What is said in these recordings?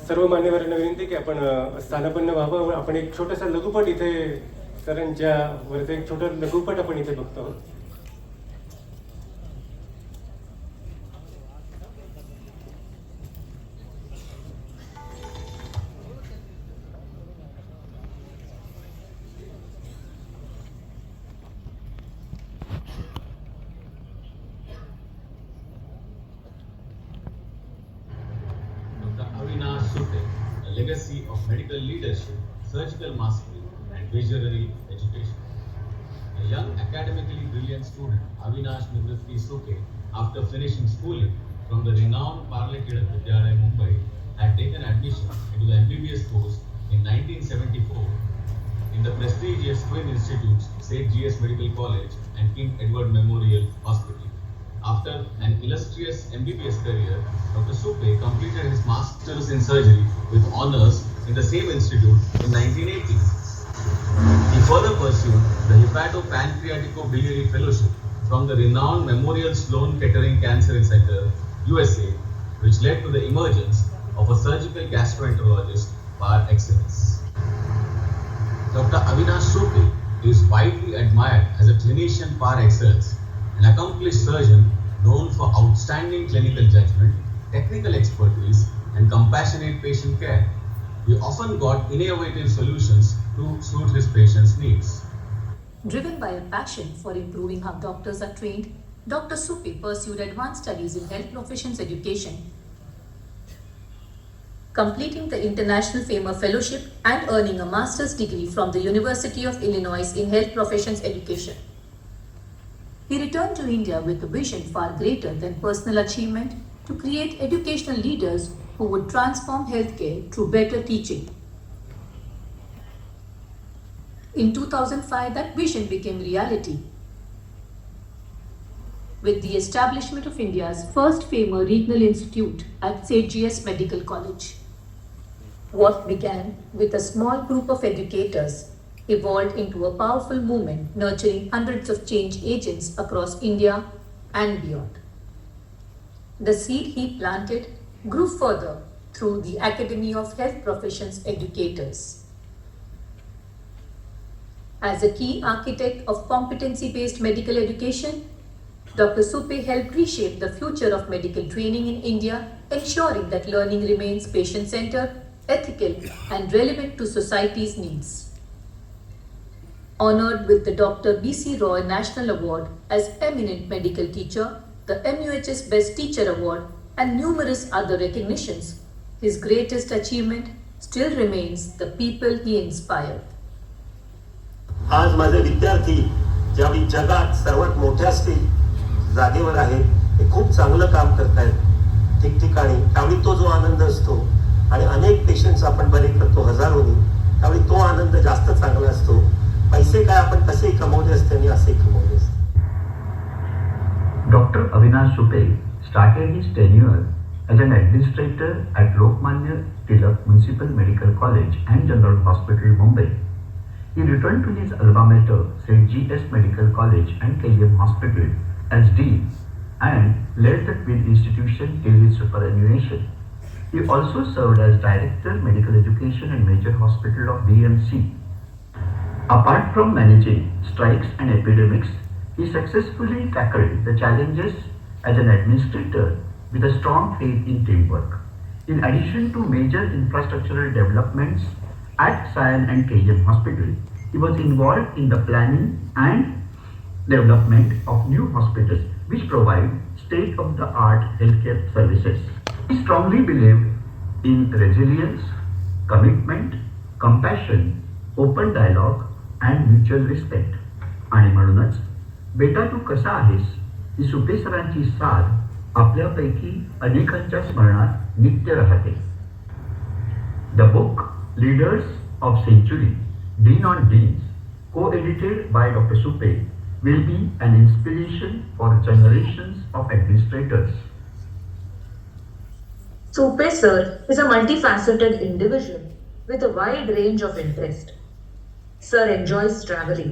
सर्व मान्यवरांना विनंती की आपण स्थानापन्न व्हावं. आपण एक छोटासा लघुपट इथे सरांच्या वरती एक छोटा लघुपट आपण इथे बघतो आहोत. Avinash Sutte, a legacy of medical leadership, surgical mastery, and visionary education. A young academically brilliant student, Avinash Nivritti Suke, after finishing schooling from the renowned Parlekidat Vidyalaya, Mumbai, had taken admission into the MBBS course in 1974 in the prestigious twin institutes St. G.S. Medical College and King Edward Memorial Hospital. After an illustrious MBBS career, Dr. Supe completed his Masters in Surgery with honors in the same institute in 1980. He further pursued the Hepatopancreaticobiliary Fellowship from the renowned Memorial Sloan Kettering Cancer Center, USA, which led to the emergence of a surgical gastroenterologist par excellence. Dr. Avinash Supe is widely admired as a clinician par excellence, an accomplished surgeon known for outstanding clinical judgment, technical expertise, and compassionate patient care. He often got innovative solutions to suit his patients' needs. Driven by a passion for improving how doctors are trained, Dr. Supe pursued advanced studies in health professions education, completing the International FAMER Fellowship and earning a master's degree from the University of Illinois in health professions education. He returned to India with a vision far greater than personal achievement to create educational leaders who would transform healthcare through better teaching. In 2005, that vision became reality with the establishment of India's first FAMER Regional Institute at St. G.S. Medical College. What began with a small group of educators evolved into a powerful movement nurturing hundreds of change agents across India and beyond. The seed he planted grew further through the Academy of Health Professions Educators. As a key architect of competency-based medical education, Dr. Supe helped reshape the future of medical training in India, ensuring that learning remains patient-centered, ethical, and relevant to society's needs. Honored with the Dr. B.C. Roy National Award as Eminent Medical Teacher, the MUHS Best Teacher Award, and numerous other recognitions, his greatest achievement still remains the people he inspired. आज माझे विद्यार्थी ज्यावेळी जगात सर्वात मोठ्या जागेवर आहेत, ते खूप चांगलं काम करतायत ठिकठिकाणी. त्यावेळी तो जो आनंद असतो आणि अनेक पेशंट्स आपण बरे करतो हजारोनी, त्यावेळी तो आनंद जास्त चांगला असतो. पैसे काय आपण कसेही कमवले असते आणि असेही कमवले असते. Dr. Avinash Supe started his tenure as an administrator at Lokmanya Tilak Municipal Medical College and General Hospital, Mumbai. He returned to his alma mater, St. G.S. Medical College and KM Hospital as Dean and led the twin institution till his superannuation. He also served as Director Medical Education and Major Hospital of BMC. Apart from managing strikes and epidemics, he successfully tackled the challenges as an administrator with a strong faith in teamwork. In addition to major infrastructural developments at Sion and KM Hospital, he was involved in the planning and development of new hospitals which provide state-of-the-art healthcare services. He strongly believed in resilience, commitment, compassion, open dialogue, and mutual respect. आणि म्हणूनच बेटा तू कसा आहेस ही सुपे सरांची साथ आपल्यापैकी अनेकांच्या स्मरणात नित्य राहते. The book Leaders of Century, Dean on Deans, co-edited by Dr. Supe, will be an inspiration for generations of administrators. Supe sir is a multifaceted individual with a wide range of interest. Sir enjoys traveling.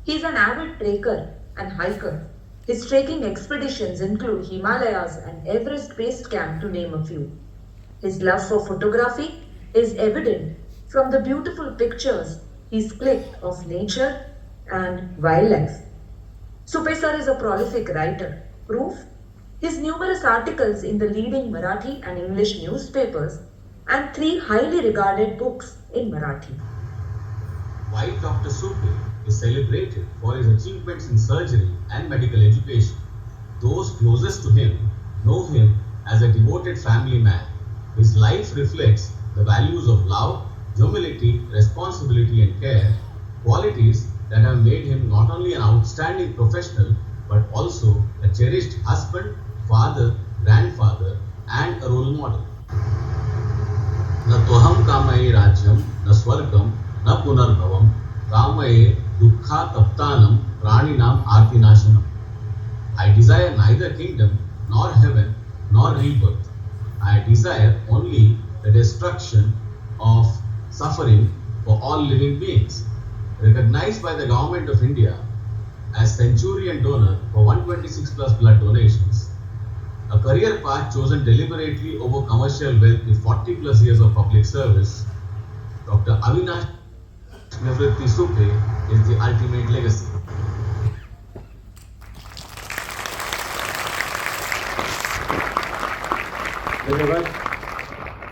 He is an avid trekker and hiker. His trekking expeditions include Himalayas and Everest Base Camp, to name a few. His love for photography is evident from the beautiful pictures he's clicked of nature and wildlife. Supe sir is a prolific writer. Proof? His numerous articles in the leading Marathi and English newspapers and 3 highly regarded books in Marathi. While Dr. Supe is celebrated for his achievements in surgery and medical education, those closest to him know him as a devoted family man. His life reflects the values of love, humility, responsibility, and care, qualities that have made him not only an outstanding professional but also a cherished husband, father, grandfather, and a role model. न त्वहं कामये राज्यं न स्वर्गं न पुनर्भवं कामये दुःखातप्तानं प्राणिनां आर्तिनाशनम्. I desire neither kingdom nor heaven nor rebirth. I desire only the destruction of suffering for all living beings. Recognized by the Government of India as Centurion donor for 126 plus blood donations, a career path chosen deliberately over commercial wealth with 40 plus years of public service, Dr. Avinash Nivritti Supe is the ultimate legacy. धन्यवाद.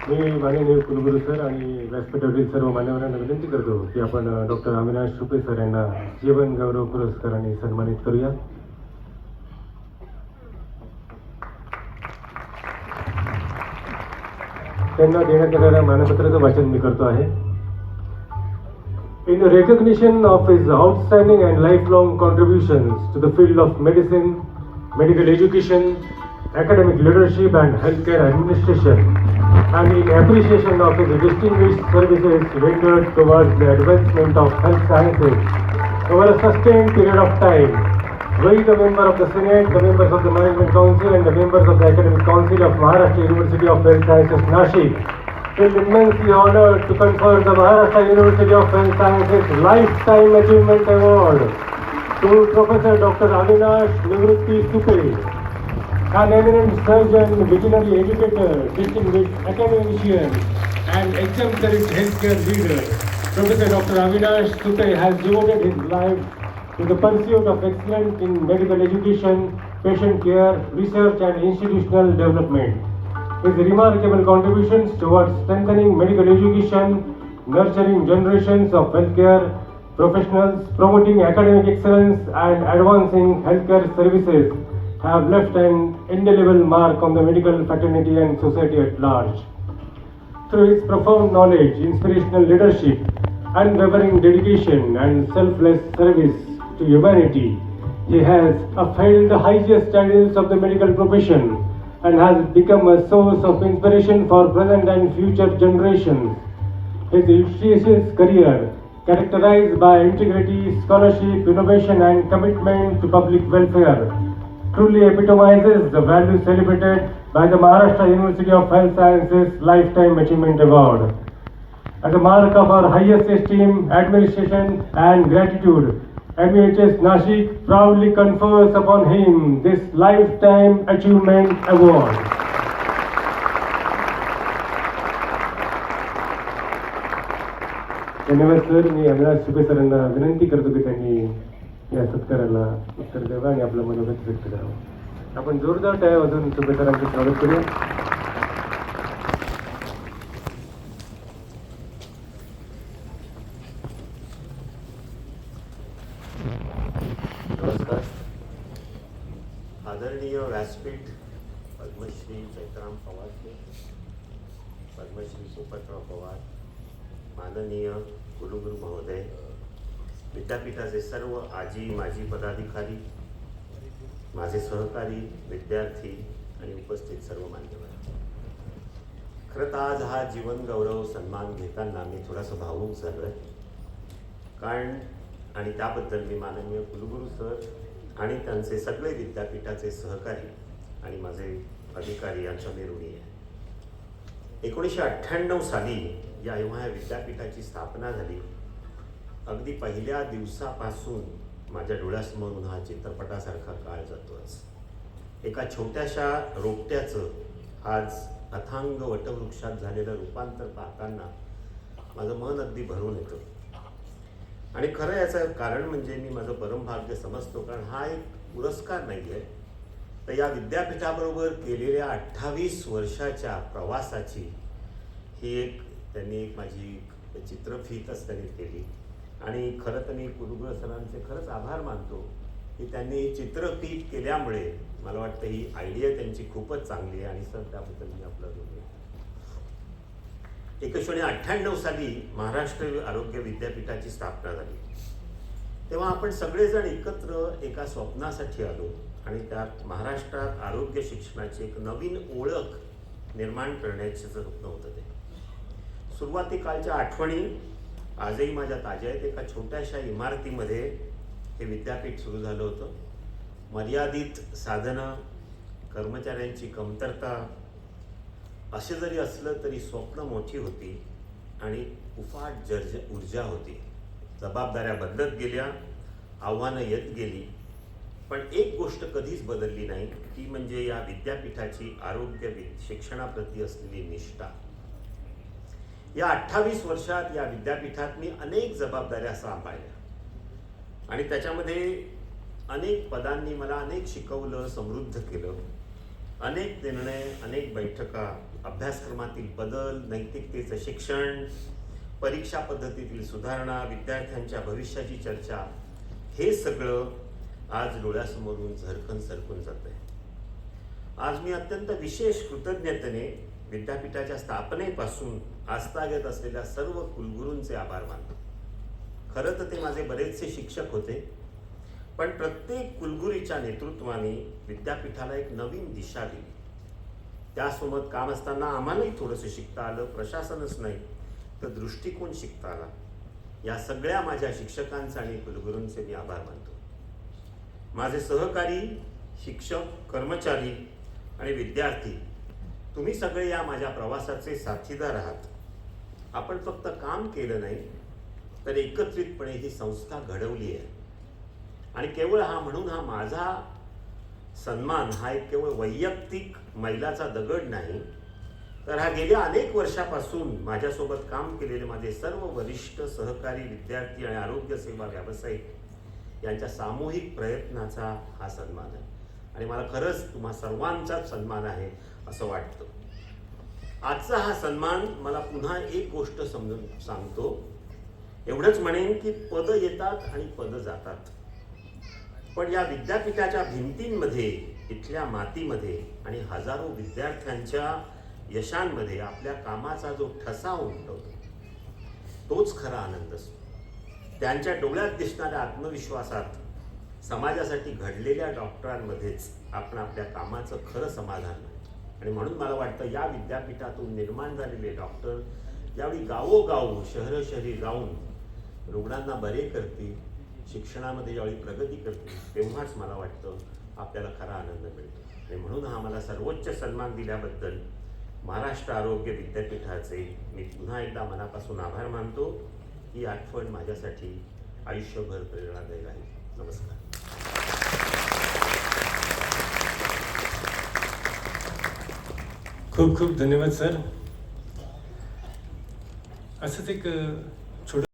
मी माननीय कुलगुरू sir आणि व्यासपीठावरील सर्व मान्यवरांना विनंती करतो की आपण doctor Avinash Supe sir यांना जीवन गौरव पुरस्काराने सन्मानित करूया. त्यांना देण्यात येणाऱ्या मानपत्राचं वाचन मी करतो आहे. In recognition of his outstanding and lifelong contributions to the field of medicine, medical education, academic leadership and healthcare administration, and in appreciation of his distinguished services rendered towards the advancement of health sciences over a sustained period of time, we, the member of the Senate, the members of the Management Council and the members of the Academic Council of Maharashtra University of Health Sciences, Nashik, feel immensely honored to confer the Maharashtra University of Health Sciences Lifetime Achievement Award to Professor Dr. Avinash Nivritti Supe, an eminent surgeon, visionary educator, distinguished academician, and exemplary healthcare leader. Professor Dr. Avinash Supe has devoted his life to the pursuit of excellence in medical education, patient care, research, and institutional development. His remarkable contributions towards strengthening medical education, nurturing generations of healthcare professionals, promoting academic excellence, and advancing healthcare services have left an indelible mark on the medical fraternity and society at large. Through his profound knowledge, inspirational leadership, unwavering dedication, and selfless service to humanity, he has upheld the highest ideals of the medical profession and has become a source of inspiration for present and future generations. His illustrious career, characterized by integrity, scholarship, innovation, and commitment to public welfare, truly epitomizes the values celebrated by the Maharashtra University of Health Sciences Lifetime Achievement Award. As a mark of our highest esteem, admiration, and gratitude, MEHS Nashik proudly confers upon him this Lifetime Achievement Award. धन्यवाद sir. मी अविनाश सुपे सरांना विनंती करतो की त्यांनी या सत्काराला उत्तर द्यावं आणि आपलं मनोगत व्यक्त करावं. आपण जोरदार टाळ्या वाजवून सुपे सरांचं स्वागत करूया. नमस्कार. आदरणीय व्यासपीठ पद्मश्री चैत्राम पवार, पद्मश्री पोपटराव पवार, माननीय कुलगुरू महोदय, विद्यापीठाचे सर्व आजी माजी पदाधिकारी, माझे सहकारी, विद्यार्थी आणि उपस्थित सर्व मान्यवर. खरं तर आज हा जीवन गौरव सन्मान घेताना मी थोडासा भावूक झालो आहे. कारण आणि त्याबद्दल मी माननीय कुलगुरू सर आणि त्यांचे सगळे विद्यापीठाचे सहकारी आणि माझे अधिकारी यांच्या मी ऋणी आहे. 1998 साली जेव्हा या विद्यापीठाची स्थापना झाली, अगदी पहिल्या दिवसापासून माझ्या डोळ्यासमोरून हा चित्रपटासारखा काळ जातोच. एका छोट्याशा रोपट्याचं आज अथांग वटवृक्षात झालेलं रूपांतर पाहताना माझं मन अगदी भरून येतं. आणि खरं याचं कारण म्हणजे मी माझं परमभाग्य समजतो, कारण हा एक पुरस्कार नाही आहे, तर या विद्यापीठाबरोबर केलेल्या 28 वर्षाच्या प्रवासाची त्यांनी एक माझी चित्रफीतच त्यांनी केली. आणि खरं तर मी कुरुगुळ सरांचे खरंच आभार मानतो की त्यांनी चित्रफीत केल्यामुळे मला वाटतं ही आयडिया त्यांची खूपच चांगली आहे. आणि सर त्याबद्दल मी आपलं बोलतो. 1998 साली महाराष्ट्र आरोग्य विद्यापीठाची स्थापना झाली. तेव्हा आपण सगळेजण एकत्र एका स्वप्नासाठी आलो आणि त्यात महाराष्ट्रात आरोग्य शिक्षणाची एक नवीन ओळख निर्माण करण्याचं स्वप्न होतं. ते सुरुवातीकाळच्या आठवणी आजही माझ्या ताज्या आहेत. एका छोट्याशा इमारतीमध्ये हे विद्यापीठ सुरू झालं होतं. मर्यादित साधनं, कर्मचाऱ्यांची कमतरता असे जरी असलं तरी स्वप्न मोठी होती आणि उफाट ऊर्जा होती. जबाबदाऱ्या बदलत गेल्या, आव्हानं येत गेली, पण एक गोष्ट कधीच बदलली नाही, ती म्हणजे या विद्यापीठाची आरोग्य शिक्षणाप्रती असलेली निष्ठा. या 28 वर्षात या विद्यापीठात मी अनेक जबाबदाऱ्या सांभाळल्या आणि त्याच्यामध्ये अनेक पदांनी मला अनेक शिकवलं, समृद्ध केलं. अनेक निर्णय, अनेक बैठका, अभ्यासक्रमातील बदल, नैतिकतेचं शिक्षण, परीक्षा पद्धतीतील सुधारणा, विद्यार्थ्यांच्या भविष्याची चर्चा, हे सगळं आज डोळ्यासमोरून झरकन सरकून जात आहे. आज मी अत्यंत विशेष कृतज्ञतेने विद्यापीठाच्या स्थापनेपासून आस्थागत असलेल्या सर्व कुलगुरूंचे आभार मानतो. खरं तर ते माझे बरेचसे शिक्षक होते, पण प्रत्येक कुलगुरूच्या नेतृत्वाने विद्यापीठाला एक नवीन दिशा दिली. त्यासोबत काम असताना आम्हालाही थोडंसं शिकता आलं. प्रशासनच नाही तर दृष्टिकोन शिकता आला. या सगळ्या माझ्या शिक्षकांचे आणि कुलगुरूंचे मी आभार मानतो. माझे सहकारी, शिक्षक, कर्मचारी आणि विद्यार्थी, तुम्ही सगळे या माझ्या प्रवासाचे साथीदार आहात. आपण फक्त काम केलं नाही तर एकत्रितपणे ही संस्था घडवली आहे. आणि केवळ म्हणून हा माझा सन्मान हा एक केवळ वैयक्तिक मैलाचा दगड नाही, तर हा गेल्या अनेक वर्षापासून माझ्यासोबत काम केलेले माझे सर्व वरिष्ठ सहकारी, विद्यार्थी आणि आरोग्य सेवा व्यावसायिक यांच्या सामूहिक प्रयत्नाचा हा सन्मान आहे. आणि मला खरंच तुम्हा सर्वांचाच सन्मान आहे असं वाटतं. आजचा हा सन्मान मला पुन्हा एक गोष्ट समजून सांगतो. एवढंच म्हणेन की पदं येतात आणि पदं जातात, पण या विद्यापीठाच्या भिंतींमध्ये, इथल्या मातीमध्ये आणि हजारो विद्यार्थ्यांच्या यशांमध्ये आपल्या कामाचा जो ठसा उमटवतो तोच खरा आनंद असतो. त्यांच्या डोळ्यात दिसणाऱ्या आत्मविश्वासात, समाजासाठी घडलेल्या डॉक्टरांमध्येच आपण आपल्या कामाचं खरं समाधान मिळतं. आणि म्हणून मला वाटतं या विद्यापीठातून निर्माण झालेले डॉक्टर यावेळी गावोगाव, शहरी जाऊन रुग्णांना बरे करतील, शिक्षणामध्ये ज्यावेळी प्रगती करतील, तेव्हाच मला वाटतं आपल्याला खरा आनंद मिळतो. आणि म्हणून हा मला सर्वोच्च सन्मान दिल्याबद्दल महाराष्ट्र आरोग्य विद्यापीठाचे मी पुन्हा एकदा मनापासून आभार मानतो. ही आठवण माझ्यासाठी आयुष्यभर प्रेरणादायी राहील. नमस्कार. खूप खूप धन्यवाद सर. असंच एक छोटं